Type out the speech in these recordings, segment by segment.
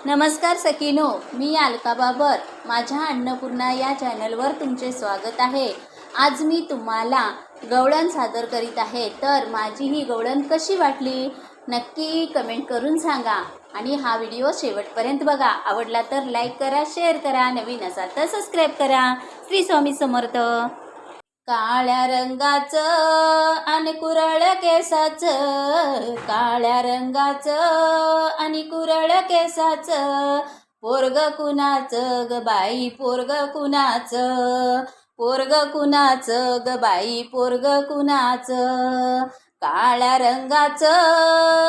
नमस्कार सखीनो, मी अलका बाबर. माझ्या अन्नपूर्णा या चॅनलवर तुमचे स्वागत आहे. आज मी तुम्हाला गवळण सादर करीत आहे. तर माझी ही गवळण कशी वाटली नक्की कमेंट करून सांगा आणि हा व्हिडिओ शेवटपर्यंत बघा. आवडला तर लाईक करा, शेअर करा, नवीन असाल तर सबस्क्राईब करा. श्री स्वामी समर्थ. काळ्या रंगाचं आणि कुरळ केसाचं, काळ्या रंगाचं आणि कुरळ केसाचं, पोरग कुणाचं ग बाई, पोरग कुणाचं, पोरग कुणाचं ग बाई, पोरग कुणाचं. काळ्या रंगाचं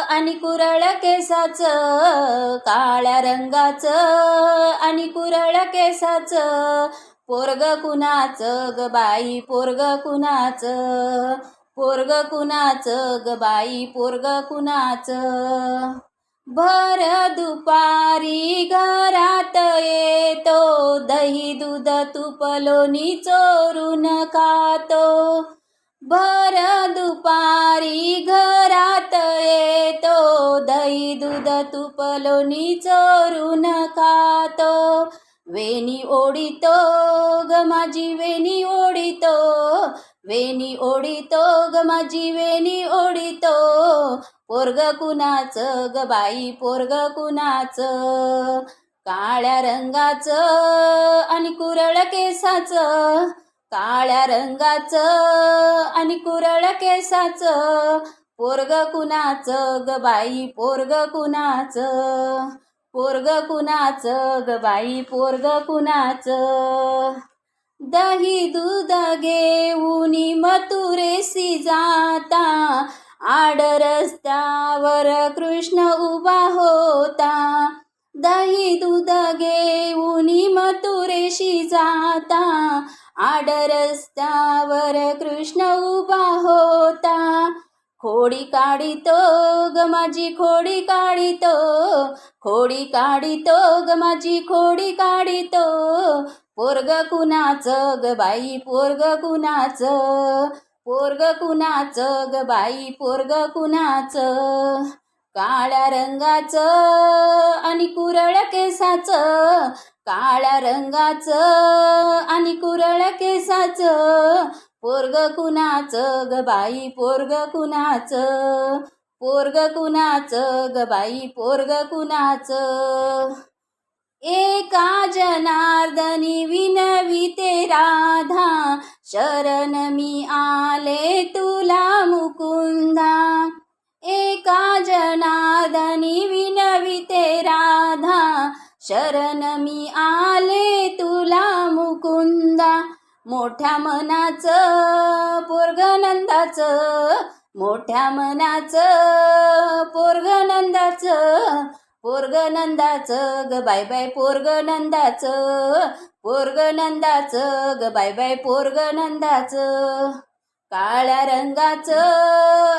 आणि कुरळ केसाचं, काळ्या रंगाचं आणि कुरळ केसाचं, पोरग कुणाचं ग बाई, पोरग कुणाचं, पोरग कुणाचं ग बाई, पोरग कुणाचं. भर दुपारी घरात येतो, दही दूध तूप लोणी चोरून खातो. भर दुपारी घरात येतो, दही दूध तूप लोणी चोरून खातो. वेणी ओढितो ग माझी वेणी ओढितो, वेणी ओढितो ग माझी वेणी ओढितो, पोरग कुणाचं ग बाई, पोरग कुणाचं. काळ्या रंगाचं आणि कुरळ केसाचं, काळ्या रंगाचं आणि कुरळ केसाचं, पोरग कुणाचं ग बाई, पोरग कुणाचं, पोरग कुणाचं ग बाई, पोरग कुणाचं. दही दूध घेऊन मथुरेसी जाता, आड रस्त्यावर कृष्ण उभा होता. दही दूध घेऊन मथुरेशी जाता, आड रस्त्यावर कृष्ण उभा होता. खोडी काढितो ग माझी खोडी काढितो, खोडी काढितो ग माझी खोडी काढितो, पोरग कुणाचं ग बाई, पोरग कुणाचं, पोरग कुणाचं ग बाई, पोरग कुणाचं. काळ्या रंगाचं आणि कुरळ केसाचं, काळ्या रंगाचं आणि कुरळ केसाचं, पोरग कुणाचं ग बाई, पोरग कुणाचं, पोरग कुणाचं ग बाई, पोरग कुणाचं. एका जनार्दनी विनविते राधा, शरण मी आले तुला मुकुंदा. एका जनार्दनी विनविते राधा, शरण मी आले तुला मुकुंदा. मोठ्या मनाचं पोरग नंदाचं, मोठ्या मनाचं पोरग नंदाचं, पोरग नंदाचं ग बाय बाय, पोरग नंदाचं, पोरग नंदाचं ग बाय बाय, पोरग नंदाचं. काळ्या रंगाचं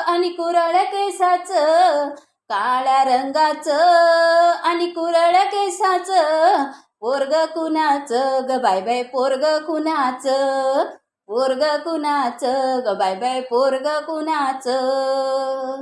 आणि कुरळ केसाचं, काळ्या रंगाचं आणि कुरळ केसाचं, पोरग कुणाचं ग बाय बाय, पोरग कुणाचं, पोरग कुणाचं ग बाय बाय, पोरग कुणाचं.